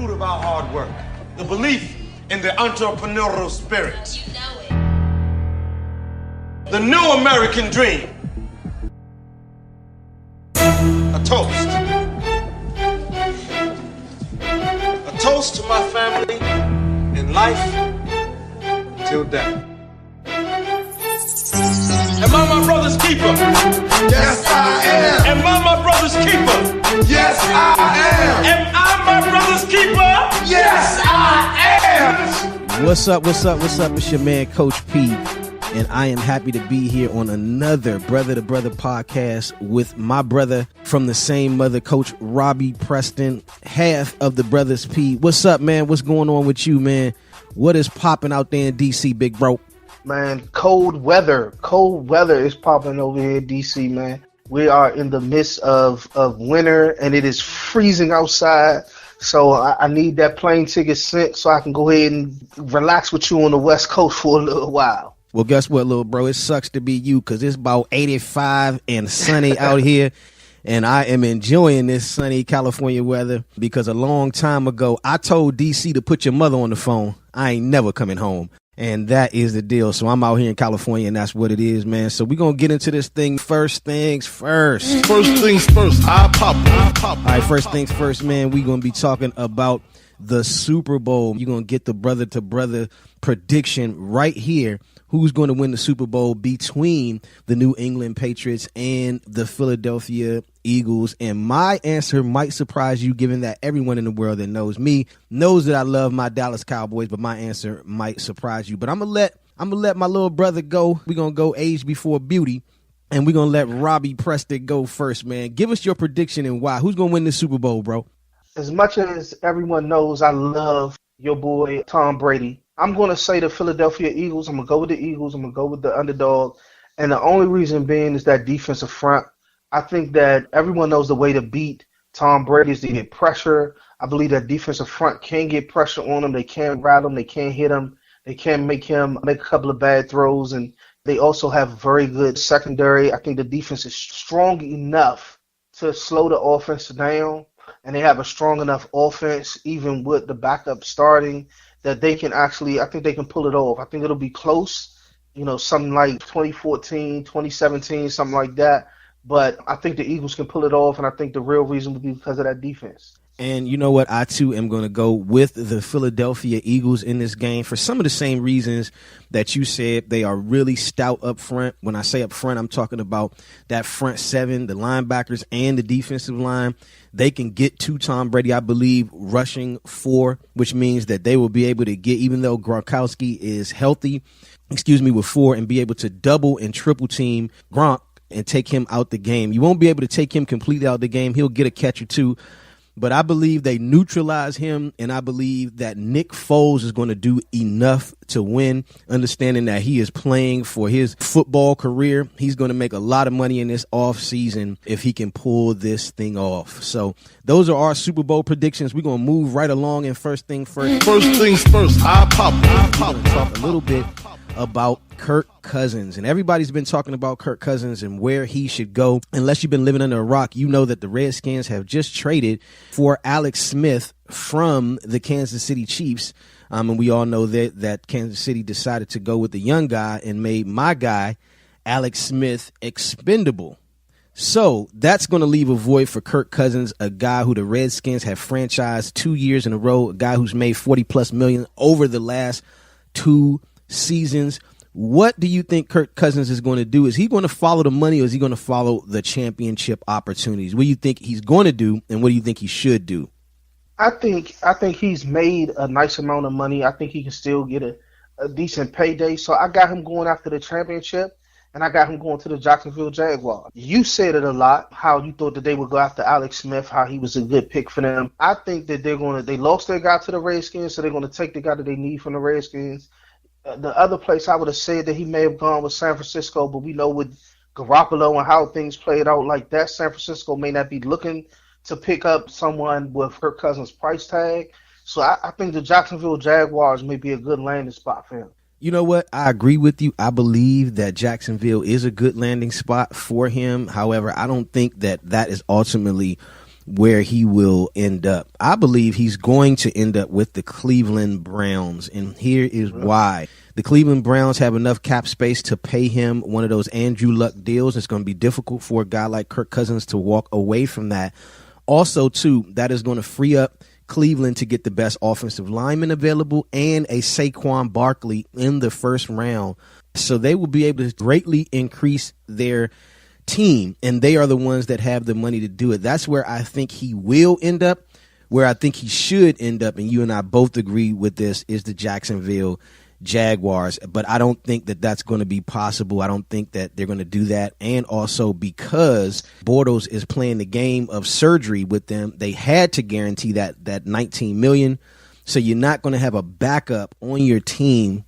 fruit of our hard work, the belief in the entrepreneurial spirit, You know it. the new American dream. A toast. A toast to my family in life till death. Am I my brother's keeper? Yes, I am. Am I my brother's keeper? Yes, I am. Am I my brother's keeper? Yes, I am. What's up? It's your man, Coach P, and I am happy to be here on another Brother to Brother podcast with my brother from the same mother, Coach Robbie Preston, half of the Brothers P. What's up, man? What's going on with you, man? What is popping out there in D.C., big bro? Man, cold weather is popping over here in DC, man. We are in the midst of winter and it is freezing outside. So I need that plane ticket sent so I can go ahead and relax with you on the West Coast for a little while. Well, guess what, little bro? It sucks to be you because it's about 85 and sunny out here. And I am enjoying this sunny California weather because a long time ago, I told DC to put your mother on the phone. I ain't never coming home. And that is the deal. So I'm out here in California, and that's what it is, man. So we're going to get into this thing. First things first. First things first, I pop. All right, first things first, man. We're going to be talking about the Super Bowl. You're going to get the brother-to-brother prediction right here. Who's going to win the Super Bowl between the New England Patriots and the Philadelphia Eagles? And my answer might surprise you, given that everyone in the world that knows me knows that I love my Dallas Cowboys, but my answer might surprise you. But I'm gonna let my little brother go. We're gonna go age before beauty, and we're gonna let Robbie Preston go first, man. Give us your prediction and why. Who's gonna win the Super Bowl, bro? As much as everyone knows I love your boy Tom Brady, I'm going to say the Philadelphia Eagles. I'm going to go with the Eagles. I'm going to go with the underdog. And the only reason being is that defensive front. I think that everyone knows the way to beat Tom Brady is to get pressure. I believe that defensive front can get pressure on him. They can rattle him. They can hit him. They can make him make a couple of bad throws. And they also have very good secondary. I think the defense is strong enough to slow the offense down. And they have a strong enough offense, even with the backup starting, that they can actually, I think they can pull it off. I think it'll be close, something like 2014, 2017, something like that. But I think the Eagles can pull it off, and I think the real reason will be because of that defense. And you know what? I, too, am going to go with the Philadelphia Eagles in this game for some of the same reasons that you said. They are really stout up front. When I say up front, I'm talking about that front seven, the linebackers and the defensive line. They can get to Tom Brady, I believe, rushing 4, which means that they will be able to get, even though Gronkowski is healthy, with 4, and be able to double and triple team Gronk and take him out the game. You won't be able to take him completely out of the game. He'll get a catch or two. But I believe they neutralize him, and I believe that Nick Foles is going to do enough to win, understanding that he is playing for his football career. He's going to make a lot of money in this offseason if he can pull this thing off. So those are our Super Bowl predictions. We're going to move right along, and first things first. First things first, I pop. We're going to talk a little bit about Kirk Cousins, and everybody's been talking about Kirk Cousins and where he should go. Unless you've been living under a rock, you know that the Redskins have just traded for Alex Smith from the Kansas City Chiefs, and we all know that Kansas City decided to go with the young guy and made my guy Alex Smith expendable. So that's going to leave a void for Kirk Cousins, a guy who the Redskins have franchised 2 years in a row, a guy who's made $40+ million over the last 2 seasons. What do you think Kirk Cousins is going to do? Is he going to follow the money, or is he going to follow the championship opportunities? What do you think he's going to do, and what do you think he should do? I think he's made a nice amount of money. I think he can still get a decent payday. So I got him going after the championship, and I got him going to the Jacksonville Jaguars. You said it a lot, how you thought that they would go after Alex Smith, how he was a good pick for them. I think that they lost their guy to the Redskins, so they're going to take the guy that they need from the Redskins. The other place I would have said that he may have gone was San Francisco, but we know with Garoppolo and how things played out like that, San Francisco may not be looking to pick up someone with Kirk Cousins' price tag. So I think the Jacksonville Jaguars may be a good landing spot for him. You know what? I agree with you. I believe that Jacksonville is a good landing spot for him. However, I don't think that is ultimately where he will end up. I believe he's going to end up with the Cleveland Browns, and here is why. The Cleveland Browns have enough cap space to pay him one of those Andrew Luck deals. It's going to be difficult for a guy like Kirk Cousins to walk away from that. Also, too, that is going to free up Cleveland to get the best offensive lineman available and a Saquon Barkley in the first round. So they will be able to greatly increase their team, and they are the ones that have the money to do it. That's where I think he will end up. Where I think he should end up, and you and I both agree with this, is the Jacksonville Jaguars. But I don't think that that's going to be possible. I don't think that they're going to do that. And also because Bortles is playing the game of surgery with them, they had to guarantee that $19 million. So you're not going to have a backup on your team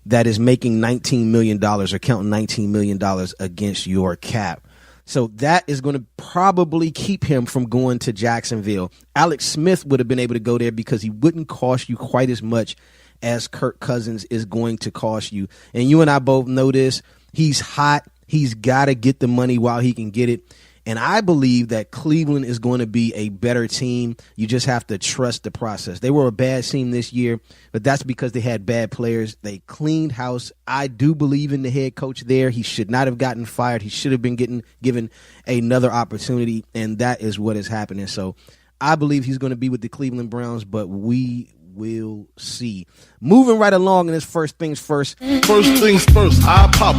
that is making $19 million or counting $19 million against your cap. So that is going to probably keep him from going to Jacksonville. Alex Smith would have been able to go there because he wouldn't cost you quite as much as Kirk Cousins is going to cost you. And you and I both know this. He's hot. He's got to get the money while he can get it. And I believe that Cleveland is going to be a better team. You just have to trust the process. They were a bad team this year, but that's because they had bad players. They cleaned house. I do believe in the head coach there. He should not have gotten fired. He should have been given another opportunity, and that is what is happening. So I believe he's going to be with the Cleveland Browns, but we will see. Moving right along in this first things first. First things first, I pop.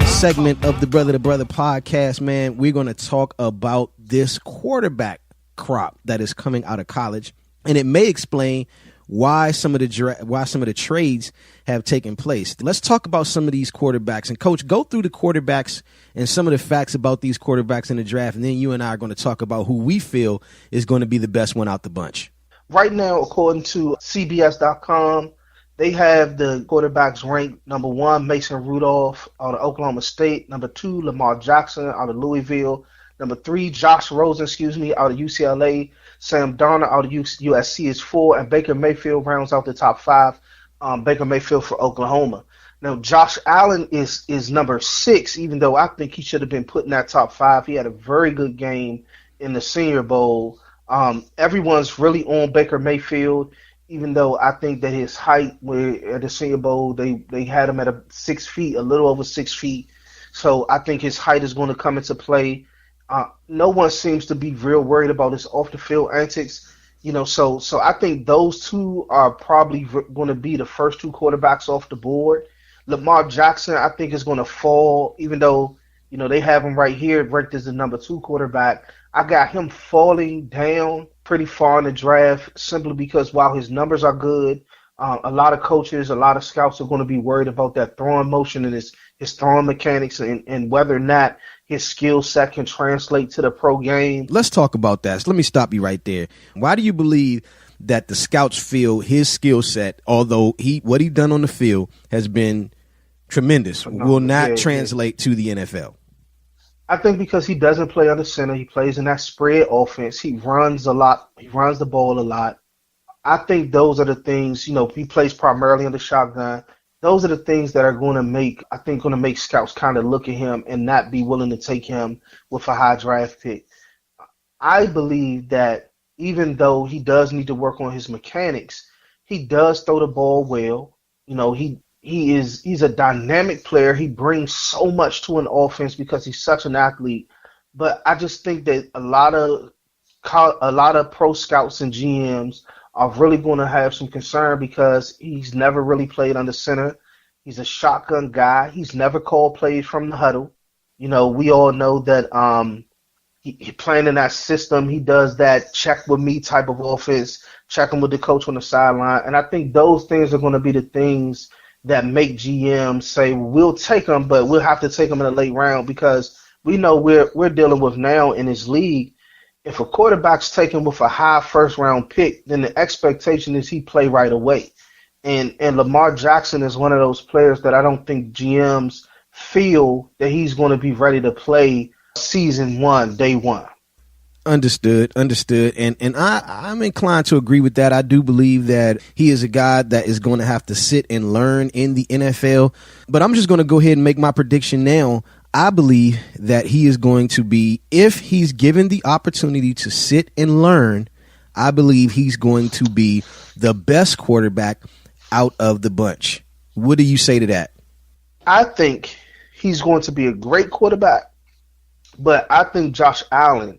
Segment of the Brother to Brother podcast, man. We're going to talk about this quarterback crop that is coming out of college, and it may explain why some of the trades have taken place. Let's talk about some of these quarterbacks. And Coach, go through the quarterbacks and some of the facts about these quarterbacks in the draft, and then you and I are going to talk about who we feel is going to be the best one out the bunch. Right now, according to CBS.com, they have the quarterbacks ranked number 1, Mason Rudolph out of Oklahoma State. Number 2, Lamar Jackson out of Louisville. Number 3, Josh Rosen, out of UCLA. Sam Darnold out of USC is 4. And Baker Mayfield rounds out the top 5. Baker Mayfield for Oklahoma. Now, Josh Allen is number 6, even though I think he should have been put in that top 5. He had a very good game in the Senior Bowl. Everyone's really on Baker Mayfield, even though I think that his height at the Senior Bowl, they had him at 6 feet, a little over 6 feet. So I think his height is going to come into play. No one seems to be real worried about his off the field antics, So I think those two are probably going to be the first 2 quarterbacks off the board. Lamar Jackson, I think, is going to fall, even though they have him right here ranked as the number 2 quarterback. I got him falling down pretty far in the draft simply because while his numbers are good, a lot of coaches, a lot of scouts are going to be worried about that throwing motion and his throwing mechanics and whether or not his skill set can translate to the pro game. Let's talk about that. So let me stop you right there. Why do you believe that the scouts feel his skill set, although what he done on the field has been tremendous, will not translate to the NFL? I think because he doesn't play under center. He plays in that spread offense. He runs a lot. He runs the ball a lot. I think those are the things, he plays primarily in the shotgun. Those are the things that are going to make scouts kind of look at him and not be willing to take him with a high draft pick. I believe that even though he does need to work on his mechanics, he does throw the ball well. He's a dynamic player. He brings so much to an offense because he's such an athlete. But I just think that a lot of pro scouts and GMs are really going to have some concern because he's never really played under center. He's a shotgun guy. He's never called plays from the huddle. We all know that he playing in that system. He does that check with me type of offense, checking with the coach on the sideline. And I think those things are going to be the things that make GMs say, we'll take him, but we'll have to take him in a late round because we know we're dealing with now in this league. If a quarterback's taken with a high first-round pick, then the expectation is he play right away. And Lamar Jackson is one of those players that I don't think GMs feel that he's going to be ready to play season 1, day 1. Understood. And I'm inclined to agree with that. I do believe that he is a guy that is going to have to sit and learn in the NFL. But I'm just going to go ahead and make my prediction now. I believe that he is going to be, if he's given the opportunity to sit and learn, I believe he's going to be the best quarterback out of the bunch. What do you say to that? I think he's going to be a great quarterback, but I think Josh Allen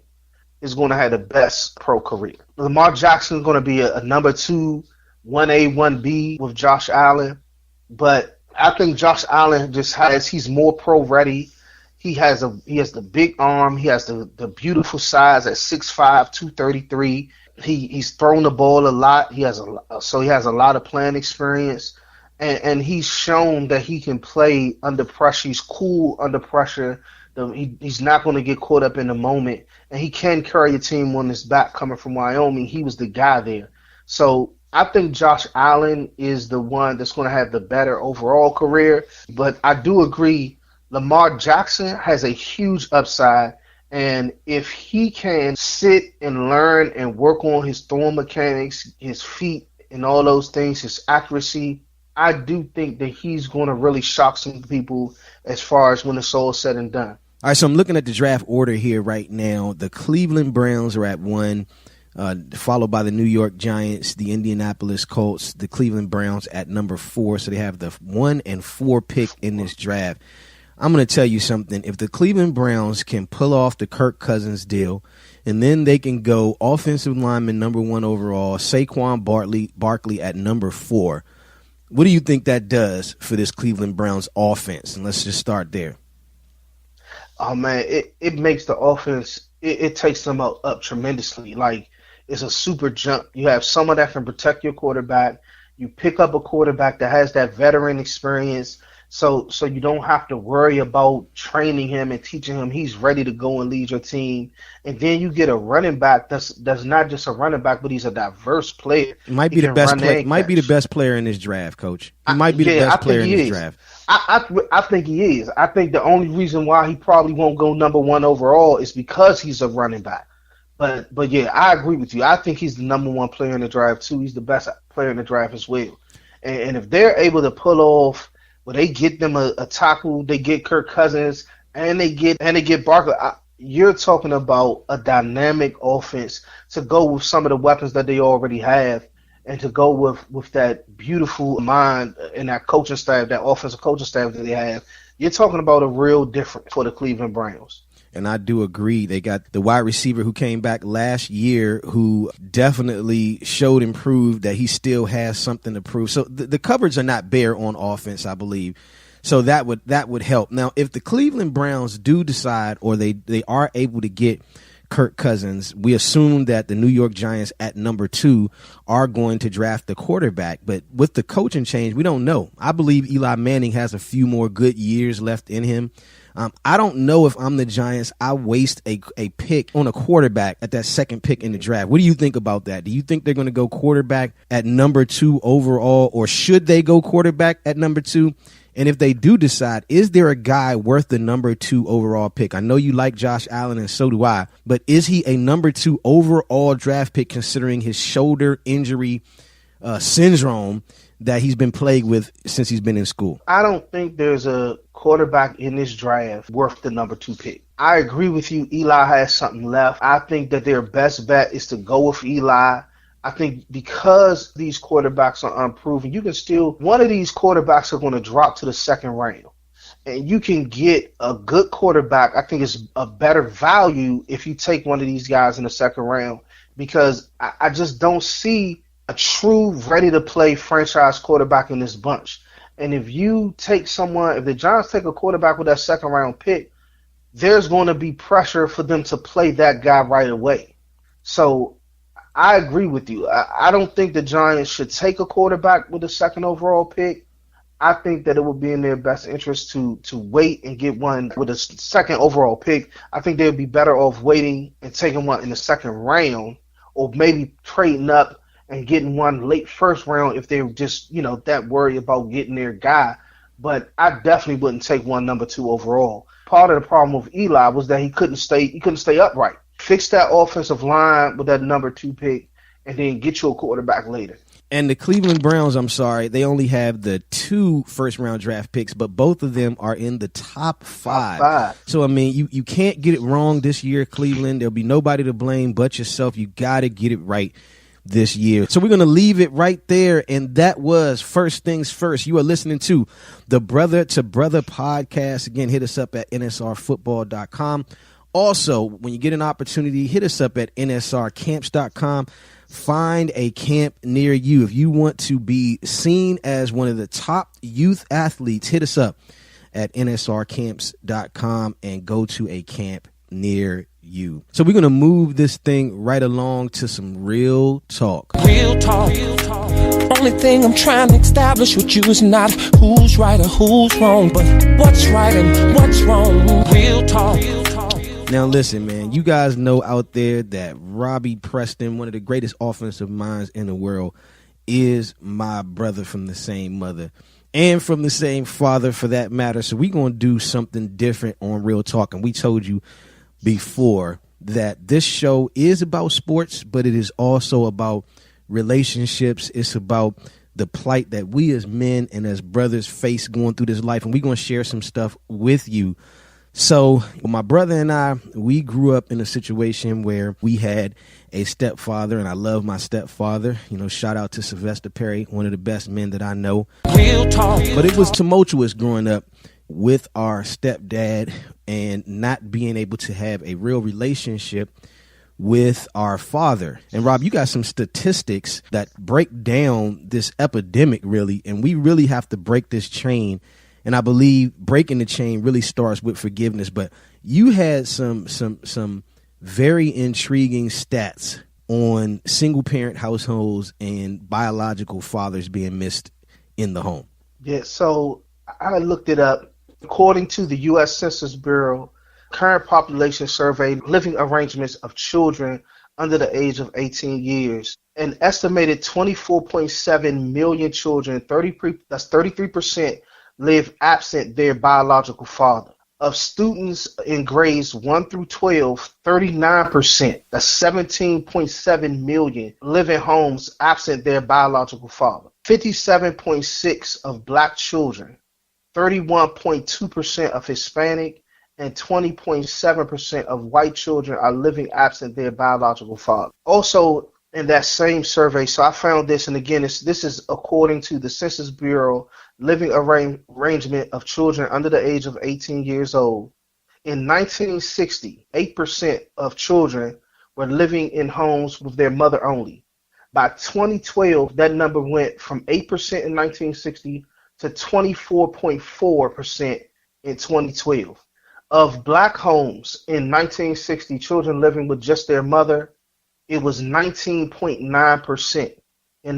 is going to have the best pro career. Lamar Jackson is going to be a number 2, 1A, 1B with Josh Allen, but I think Josh Allen he's more pro ready. He has the big arm. He has the beautiful size at 6'5", 233. He's thrown the ball a lot. He has a lot of playing experience, and he's shown that he can play under pressure. He's cool under pressure. He's not going to get caught up in the moment, and he can carry a team on his back. Coming from Wyoming, he was the guy there. So I think Josh Allen is the one that's going to have the better overall career. But I do agree, Lamar Jackson has a huge upside. And if he can sit and learn and work on his throwing mechanics, his feet, and all those things, his accuracy, I do think that he's going to really shock some people as far as when it's all said and done. All right, so I'm looking at the draft order here right now. The Cleveland Browns are at 1, followed by the New York Giants, the Indianapolis Colts, the Cleveland Browns at number 4. So they have the 1 and 4 pick in this draft. I'm going to tell you something. If the Cleveland Browns can pull off the Kirk Cousins deal, and then they can go offensive lineman number 1 overall, Saquon Barkley at number 4, what do you think that does for this Cleveland Browns offense? And let's just start there. Oh, man, it makes the offense, it takes them up tremendously. Like, it's a super jump. You have someone that can protect your quarterback. You pick up a quarterback that has that veteran experience. So you don't have to worry about training him and teaching him. He's ready to go and lead your team. And then you get a running back that's not just a running back, but he's a diverse player. Might be the best player. Might be the best player in this draft, Coach. He might be the best player in this draft. I think he is. I think the only reason why he probably won't go number 1 overall is because he's a running back. But yeah, I agree with you. I think he's the number 1 player in the draft too. He's the best player in the draft as well. And if they're able to pull off, well, they get them a tackle, they get Kirk Cousins, and they get Barkley. You're talking about a dynamic offense to go with some of the weapons that they already have, and to go with that beautiful mind and that coaching staff, that offensive coaching staff that they have. You're talking about a real difference for the Cleveland Browns. And I do agree. They got the wide receiver who came back last year who definitely showed and proved that he still has something to prove. So the cupboards are not bare on offense, I believe. So that would help. Now, if the Cleveland Browns do decide, or they are able to get Kirk Cousins, we assume that the New York Giants at number 2 are going to draft the quarterback. But with the coaching change, we don't know. I believe Eli Manning has a few more good years left in him. I don't know if I'm the Giants, I waste a pick on a quarterback at that second pick in the draft. What do you think about that? Do you think they're going to go quarterback at number 2 overall, or should they go quarterback at number 2? And if they do decide, is there a guy worth the number 2 overall pick? I know you like Josh Allen, and so do I, but is he a number 2 overall draft pick considering his shoulder injury syndrome that he's been plagued with since he's been in school? I don't think there's a quarterback in this draft worth the number 2 pick. I agree with you. Eli has something left. I think that their best bet is to go with Eli. I think because these quarterbacks are unproven, one of these quarterbacks are going to drop to the second round. And you can get a good quarterback. I think it's a better value if you take one of these guys in the second round, because I just don't see a true ready-to-play franchise quarterback in this bunch. And if the Giants take a quarterback with that second-round pick, there's going to be pressure for them to play that guy right away. So I agree with you. I don't think the Giants should take a quarterback with a second overall pick. I think that it would be in their best interest to wait and get one with a second overall pick. I think they would be better off waiting and taking one in the second round, or maybe trading up and getting one late first round if they're just, that worried about getting their guy. But I definitely wouldn't take one number 2 overall. Part of the problem with Eli was that he couldn't stay upright. Fix that offensive line with that number 2 pick, and then get you a quarterback later. And the Cleveland Browns, I'm sorry, they only have the 2 first-round draft picks, but both of them are in the top 5. Top 5. So, I mean, you can't get it wrong this year, Cleveland. There'll be nobody to blame but yourself. You got to get it right this year. So we're going to leave it right there. And that was First Things First. You are listening to the Brother to Brother podcast. Again, hit us up at nsrfootball.com. Also, when you get an opportunity, hit us up at nsrcamps.com. Find a camp near you. If you want to be seen as one of the top youth athletes, hit us up at nsrcamps.com and go to a camp near you. So we're going to move this thing right along to some real talk. Real talk. Only thing I'm trying to establish with you is not who's right or who's wrong, but what's right and what's wrong. Real talk. Now listen, man, you guys know out there that Robbie Preston, one of the greatest offensive minds in the world, is my brother from the same mother and from the same father for that matter. So we're going to do something different on Real Talk. And we told you before that this show is about sports, but it is also about relationships. It's about the plight that we as men and as brothers face going through this life. And we're going to share some stuff with you. So my brother and I, we grew up in a situation where we had a stepfather, and I love my stepfather. You know, shout out to Sylvester Perry, one of the best men that I know. Real talk. But it was tumultuous growing up with our stepdad and not being able to have a real relationship with our father. And Rob, you got some statistics that break down this epidemic really, and we really have to break this chain. And I believe breaking the chain really starts with forgiveness. But you had some very intriguing stats on single parent households and biological fathers being missed in the home. Yeah, so I looked it up. According to the U.S. Census Bureau, current population survey living arrangements of children under the age of 18 years, an estimated 24.7 million children, that's 33%, live absent their biological father. Of students in grades 1 through 12, 39%, that's 17.7 million, live in homes absent their biological father. 57.6% of black children, 31.2% of Hispanic, and 20.7% of white children are living absent their biological father. Also, in that same survey, so I found this, and again, this is according to the Census Bureau living arrangement of children under the age of 18 years old. In 1960, 8% of children were living in homes with their mother only. By 2012, that number went from 8% in 1960 to 24.4% in 2012. Of black homes in 1960, children living with just their mother, it was 19.9% in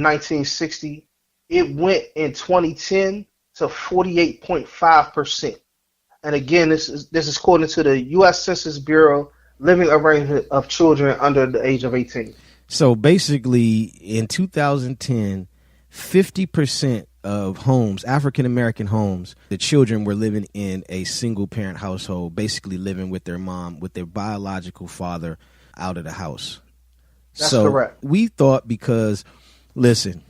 1960. It went in 2010 to 48.5%. And again, this is according to the U.S. Census Bureau living arrangement of children under the age of 18. So basically, in 2010, 50% of homes, African-American homes, the children were living in a single-parent household, basically living with their mom, with their biological father out of the house. That's correct. We thought because, listen,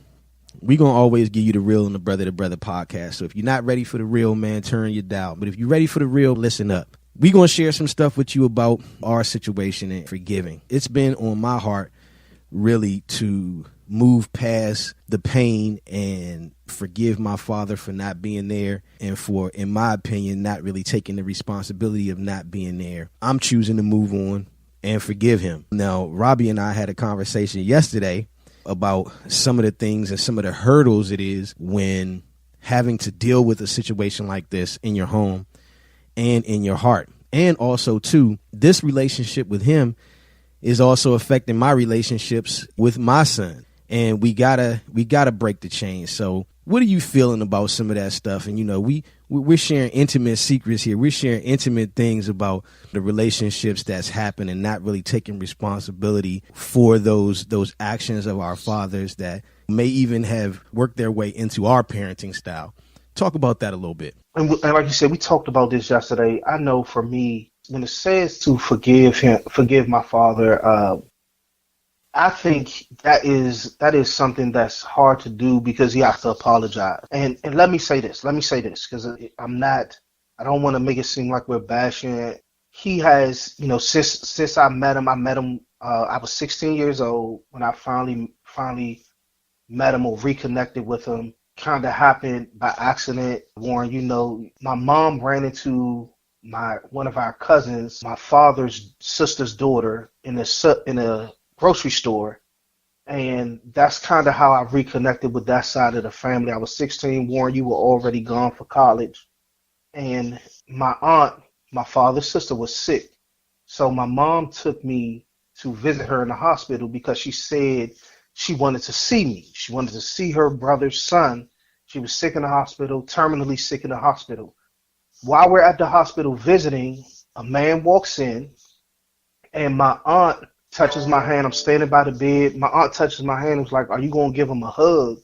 we're going to always give you the real and the brother to brother podcast. So if you're not ready for the real, man, turn your dial. But if you're ready for the real, listen up. We're going to share some stuff with you about our situation and forgiving. It's been on my heart really to move past the pain and forgive my father for not being there and for, in my opinion, not really taking the responsibility of not being there. I'm choosing to move on and forgive him. Now, Robbie and I had a conversation yesterday about some of the things and some of the hurdles it is when having to deal with a situation like this in your home and in your heart. And also, too, this relationship with him is also affecting my relationships with my son. And we gotta break the chain. So what are you feeling about some of that stuff? And, you know, we're sharing intimate secrets here. We're sharing intimate things about the relationships that's happened and not really taking responsibility for those actions of our fathers that may even have worked their way into our parenting style. Talk about that a little bit. And like you said, we talked about this yesterday. I know for me, when it says to forgive my father, I think that is something that's hard to do because you have to apologize. And let me say this. Let me say this because I don't want to make it seem like we're bashing. He has, since I met him. I was 16 years old when I finally met him or reconnected with him. Kind of happened by accident. Warren, my mom ran into one of our cousins, my father's sister's daughter, in a grocery store, and that's kind of how I reconnected with that side of the family. I was 16. Warren, you were already gone for college, and my aunt, my father's sister, was sick, so my mom took me to visit her in the hospital because she said she wanted to see me. She wanted to see her brother's son. She was sick in the hospital, terminally sick in the hospital. While we're at the hospital visiting, a man walks in, and my aunt touches my hand. I'm standing by the bed. My aunt touches my hand and was like, "Are you going to give him a hug?"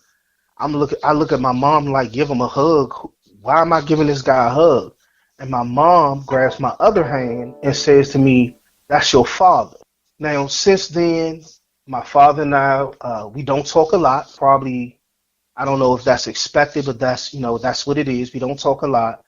I look at my mom like, "Give him a hug? Why am I giving this guy a hug?" And my mom grabs my other hand and says to me, "That's your father." Now, since then, my father and I, we don't talk a lot. Probably, I don't know if that's expected, but that's what it is. We don't talk a lot.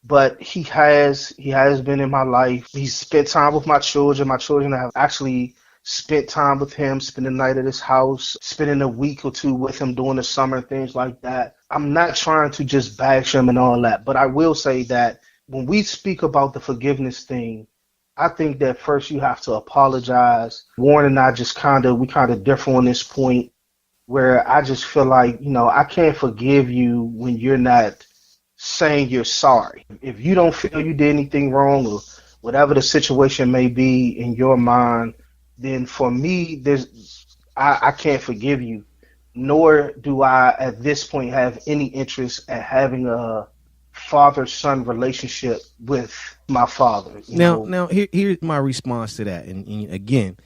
But he has been in my life. He's spent time with my children. My children have actually spent time with him, spending the night at his house, spending a week or two with him during the summer, things like that. I'm not trying to just bash him and all that, but I will say that when we speak about the forgiveness thing, I think that first you have to apologize. Warren and I we kind of differ on this point, where I just feel like, I can't forgive you when you're not saying you're sorry. If you don't feel you did anything wrong or whatever the situation may be in your mind, then for me, I can't forgive you, nor do I at this point have any interest at having a father-son relationship with my father. Now here's my response to that. And again,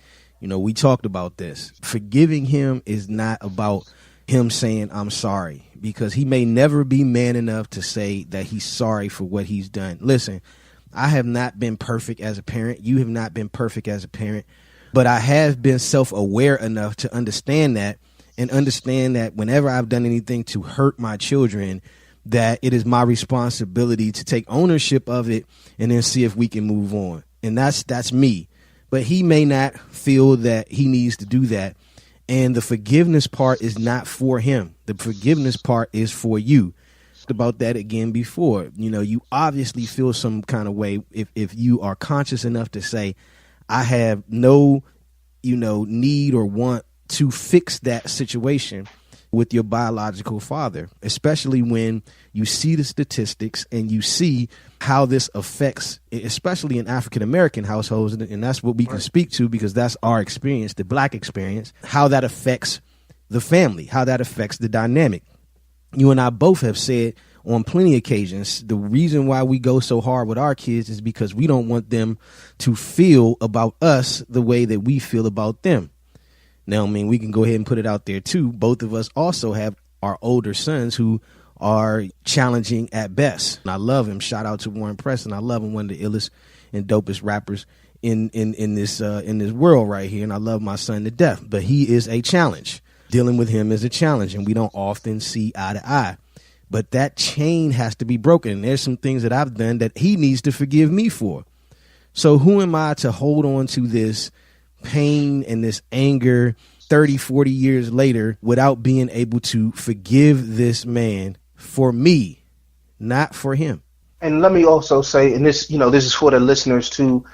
we talked about this. Forgiving him is not about him saying I'm sorry, because he may never be man enough to say that he's sorry for what he's done. Listen, I have not been perfect as a parent. You have not been perfect as a parent, but I have been self-aware enough to understand that, and understand that whenever I've done anything to hurt my children, that it is my responsibility to take ownership of it and then see if we can move on. And that's me. But he may not feel that he needs to do that. And the forgiveness part is not for him. The forgiveness part is for you. About that again before. You obviously feel some kind of way if you are conscious enough to say, I have no, need or want to fix that situation with your biological father, especially when you see the statistics and you see how this affects, especially in African-American households. And that's what we can speak to, because that's our experience, the black experience, how that affects the family, how that affects the dynamic. You and I both have said on plenty of occasions, the reason why we go so hard with our kids is because we don't want them to feel about us the way that we feel about them. Now, we can go ahead and put it out there, too. Both of us also have our older sons who are challenging at best. And I love him. Shout out to Warren Preston. I love him, one of the illest and dopest rappers in this world right here. And I love my son to death. But he is a challenge. Dealing with him is a challenge. And we don't often see eye to eye. But that chain has to be broken. And there's some things that I've done that he needs to forgive me for. So who am I to hold on to this pain and this anger 30, 40 years later without being able to forgive this man for me, not for him? And let me also say, and this is for the listeners too,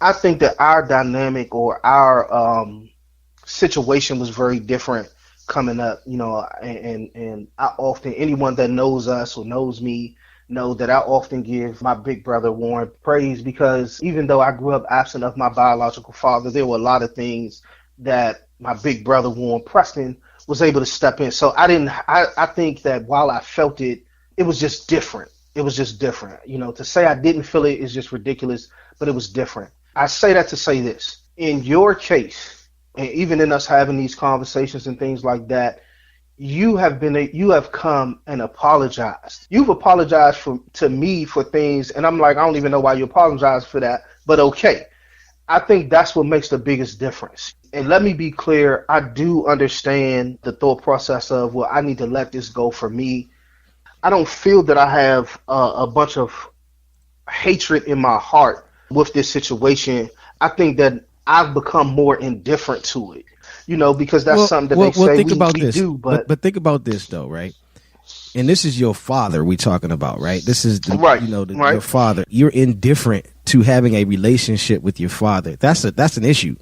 I think that our dynamic or our situation was very different coming up, and I often, anyone that knows us or knows me, know that I often give my big brother Warren praise, because even though I grew up absent of my biological father, there were a lot of things that my big brother Warren Preston was able to step in. So I think that while I felt it, it was just different. It was just different. To say I didn't feel it is just ridiculous, but it was different. I say that to say this. In your case, and even in us having these conversations and things like that, you have come and apologized. You've apologized to me for things, and I'm like, I don't even know why you apologize for that, but okay. I think that's what makes the biggest difference. And let me be clear, I do understand the thought process of, well, I need to let this go for me. I don't feel that I have a bunch of hatred in my heart with this situation. I think that I've become more indifferent to it, because that's something that they say think about we this. do. But think about this, though, right? And this is your father we talking about, right? This is right. Your father. You're indifferent to having a relationship with your father. That's an issue.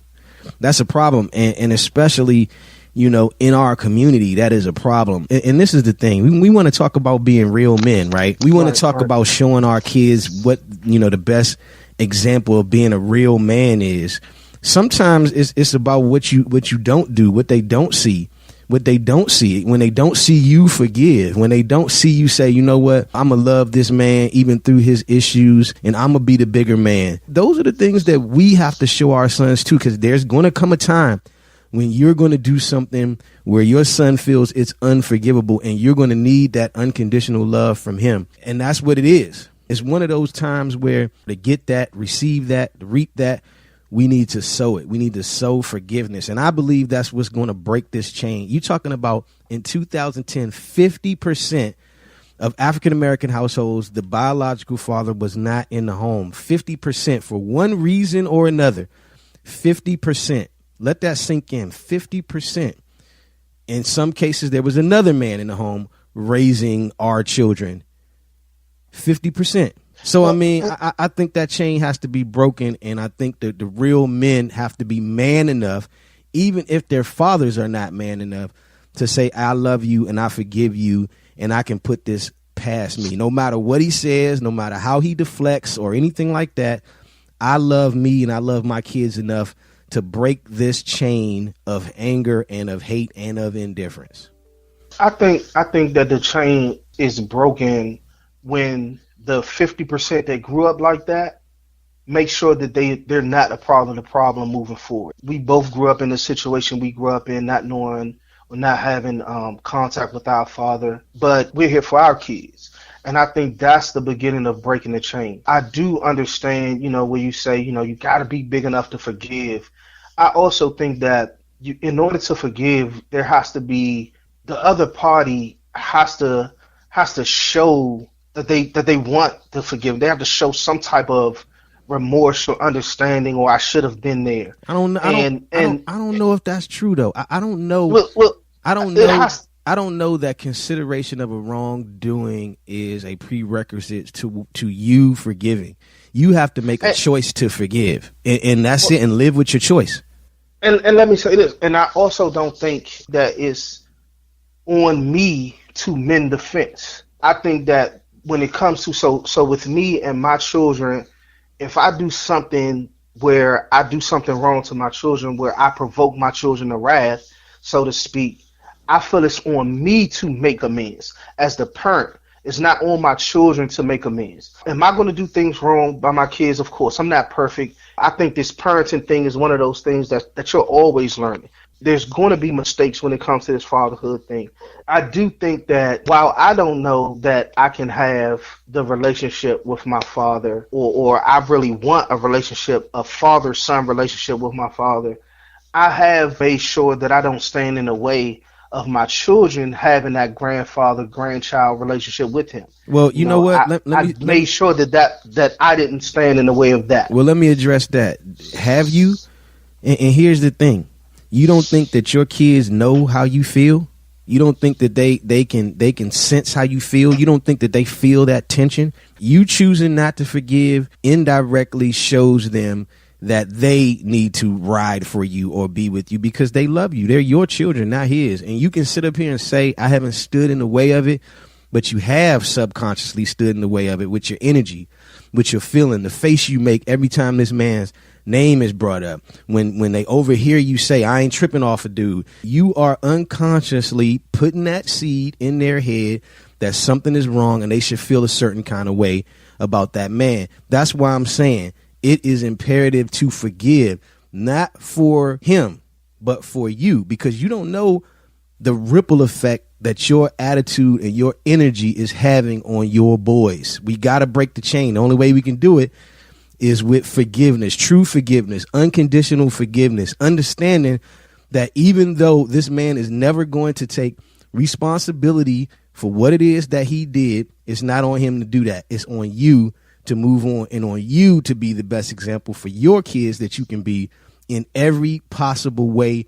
That's a problem, and especially, in our community, that is a problem. And this is the thing. We want to talk about being real men, right? We want to talk about showing our kids what, the best example of being a real man is. Sometimes it's about what you don't do, what they don't see. What they don't see, when they don't see you forgive, when they don't see you say, you know what, I'm going to love this man even through his issues, and I'm going to be the bigger man. Those are the things that we have to show our sons too, because there's going to come a time when you're going to do something where your son feels it's unforgivable, and you're going to need that unconditional love from him. And that's what it is. It's one of those times where to get that, receive that, reap that, we need to sow it. We need to sow forgiveness. And I believe that's what's going to break this chain. You're talking about in 2010, 50% of African-American households, the biological father was not in the home. 50% for one reason or another. 50%. Let that sink in. 50%. In some cases, there was another man in the home raising our children. 50%. So, I think that chain has to be broken, and I think that the real men have to be man enough, even if their fathers are not man enough, to say, I love you and I forgive you, and I can put this past me. No matter what he says, no matter how he deflects or anything like that, I love me and I love my kids enough to break this chain of anger and of hate and of indifference. I think that the chain is broken when the 50% that grew up like that make sure that they're not a part of the problem moving forward. We both grew up in the situation we grew up in, not knowing or not having contact with our father, but we're here for our kids. And I think that's the beginning of breaking the chain. I do understand, where you say, you got to be big enough to forgive. I also think that in order to forgive, there has to be, the other party has to show that they want to forgive. They have to show some type of remorse or understanding, or I should have been there. I don't know if that's true though. I don't know. Well, I don't know. I don't know that consideration of a wrongdoing is a prerequisite to you forgiving. You have to make a choice to forgive, and that's it. And live with your choice. And let me say this. And I also don't think that it's on me to mend the fence. I think that when it comes to so with me and my children, if I do something where I do something wrong to my children, where I provoke my children to wrath, so to speak, I feel it's on me to make amends as the parent. It's not on my children to make amends. Am I going to do things wrong by my kids? Of course, I'm not perfect. I think this parenting thing is one of those things that you're always learning. There's going to be mistakes when it comes to this fatherhood thing. I do think that while I don't know that I can have the relationship with my father, or I really want a relationship, a father-son relationship with my father, I have made sure that I don't stand in the way of my children having that grandfather-grandchild relationship with him. Well, you know what? I made sure that I didn't stand in the way of that. Well, let me address that. Have you? And here's the thing. You don't think that your kids know how you feel? You don't think that they can sense how you feel? You don't think that they feel that tension? You choosing not to forgive indirectly shows them that they need to ride for you or be with you because they love you. They're your children, not his. And you can sit up here and say, I haven't stood in the way of it, but you have subconsciously stood in the way of it with your energy, with your feeling, the face you make every time this man's name is brought up. When they overhear you say, I ain't tripping off a dude, you are unconsciously putting that seed in their head that something is wrong and they should feel a certain kind of way about that man. That's why I'm saying it is imperative to forgive, not for him, but for you, because you don't know the ripple effect that your attitude and your energy is having on your boys. We got to break the chain. The only way we can do it is with forgiveness, true forgiveness, unconditional forgiveness, understanding that even though this man is never going to take responsibility for what it is that he did, it's not on him to do that. It's on you to move on and on you to be the best example for your kids that you can be in every possible way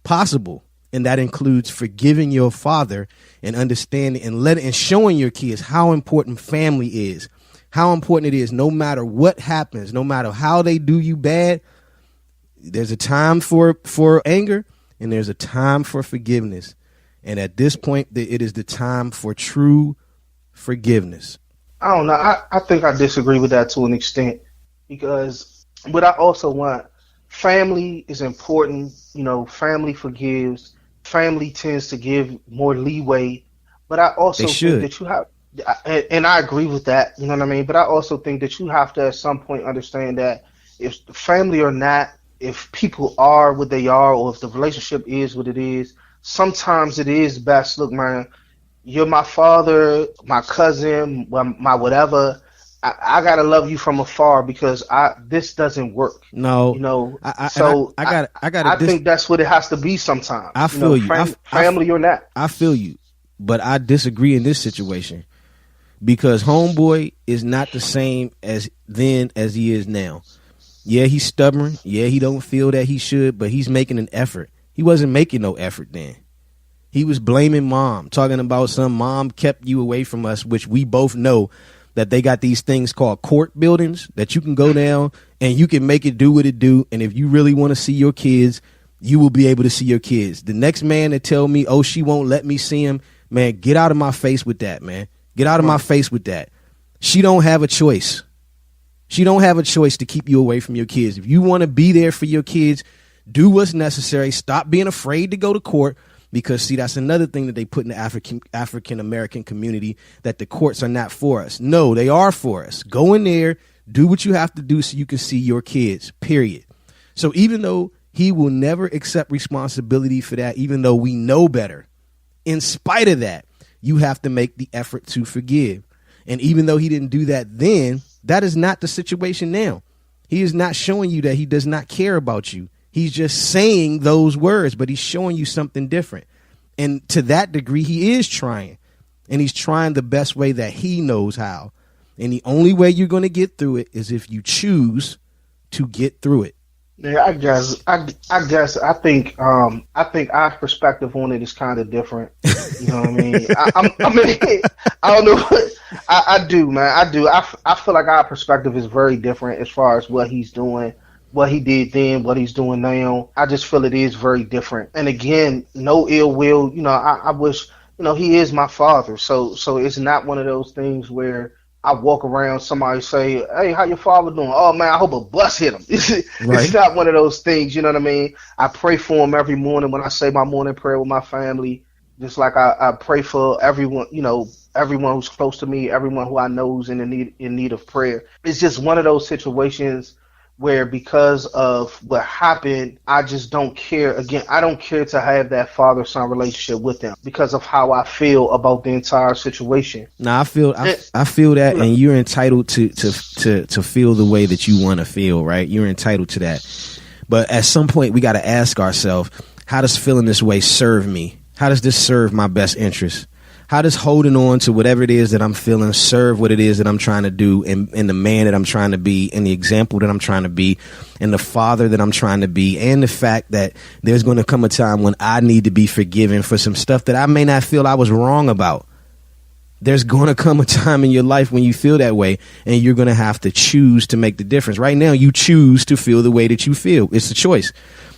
possible. And that includes forgiving your father and understanding and showing your kids how important family is, how important it is. No matter what happens, no matter how they do you bad, there's a time for anger and there's a time for forgiveness. And at this point, it is the time for true forgiveness. I don't know. I think I disagree with that to an extent, because what I also want, family is important. You know, family forgives. Family tends to give more leeway. But I also think that you have, and I agree with that, you know what I mean? But I also think that you have to at some point understand that if family or not, if people are what they are, or if the relationship is what it is, sometimes it is best. Look, man, you're my father, my cousin, my whatever. I gotta love you from afar because this doesn't work. No, you know. I think that's what it has to be sometimes. I feel you. Family or not. I feel you, but I disagree in this situation because homeboy is not the same as then as he is now. Yeah, he's stubborn. Yeah, he don't feel that he should, but he's making an effort. He wasn't making no effort then. He was blaming mom, talking about some mom kept you away from us, which we both know that they got these things called court buildings that you can go down and you can make it do what it do. And if you really want to see your kids, you will be able to see your kids. The next man that tell me, oh, she won't let me see him, man, get out of my face with that, man. Get out of my face with that. She don't have a choice. She don't have a choice to keep you away from your kids. If you want to be there for your kids, do what's necessary. Stop being afraid to go to court. Because, see, that's another thing that they put in the African-American community, that the courts are not for us. No, they are for us. Go in there, do what you have to do so you can see your kids, period. So even though he will never accept responsibility for that, even though we know better, in spite of that, you have to make the effort to forgive. And even though he didn't do that then, that is not the situation now. He is not showing you that he does not care about you. He's just saying those words, but he's showing you something different. And to that degree, he is trying. And he's trying the best way that he knows how. And the only way you're going to get through it is if you choose to get through it. Yeah, I think our perspective on it is kind of different. You know what I mean? I don't know. I do, man. I do. I feel like our perspective is very different as far as what he's doing. What he did then, what he's doing now. I just feel it is very different. And again, no ill will. You know, I wish, you know, he is my father. So it's not one of those things where I walk around, somebody say, hey, how your father doing? Oh, man, I hope a bus hit him. It's not one of those things, you know what I mean? I pray for him every morning when I say my morning prayer with my family, just like I pray for everyone, you know, everyone who's close to me, everyone who I know is in need of prayer. It's just one of those situations where because of what happened, I just don't care. Again, I don't care to have that father-son relationship with them because of how I feel about the entire situation. Now, I feel that, and you're entitled to feel the way that you want to feel, right? You're entitled to that. But at some point, we got to ask ourselves, how does feeling this way serve me? How does this serve my best interest? How does holding on to whatever it is that I'm feeling serve what it is that I'm trying to do, and the man that I'm trying to be, and the example that I'm trying to be, and the father that I'm trying to be, and the fact that there's going to come a time when I need to be forgiven for some stuff that I may not feel I was wrong about. There's going to come a time in your life when you feel that way, and you're going to have to choose to make the difference. Right now, you choose to feel the way that you feel. It's a choice.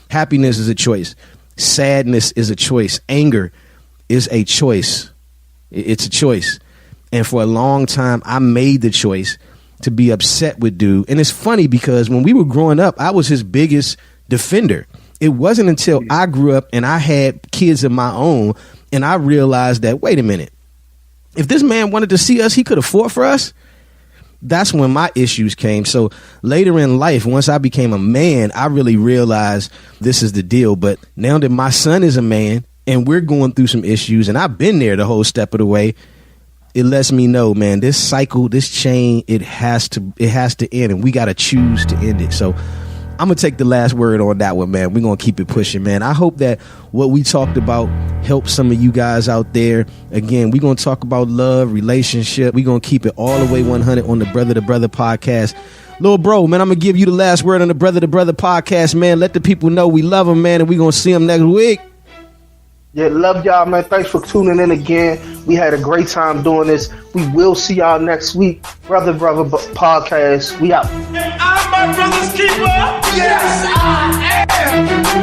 Happiness is a choice. Sadness is a choice. Anger is a choice. It's a choice. And for a long time, I made the choice to be upset with dude. And it's funny because when we were growing up, I was his biggest defender. It wasn't until I grew up and I had kids of my own and I realized that, wait a minute, if this man wanted to see us, he could have fought for us. That's when my issues came. So later in life, once I became a man, I really realized this is the deal. But now that my son is a man, and we're going through some issues, and I've been there the whole step of the way, it lets me know, man, this cycle, this chain, it has to end, and we got to choose to end it. So I'm going to take the last word on that one, man. We're going to keep it pushing, man. I hope that what we talked about helps some of you guys out there. Again, we're going to talk about love, relationship. We're going to keep it all the way 100 on the Brother to Brother podcast. Little bro, man, I'm going to give you the last word on the Brother to Brother podcast, man. Let the people know we love them, man, and we're going to see them next week. Yeah, love y'all, man. Thanks for tuning in again. We had a great time doing this. We will see y'all next week. Brother podcast. We out. I'm my brother's keeper. Yes, I am.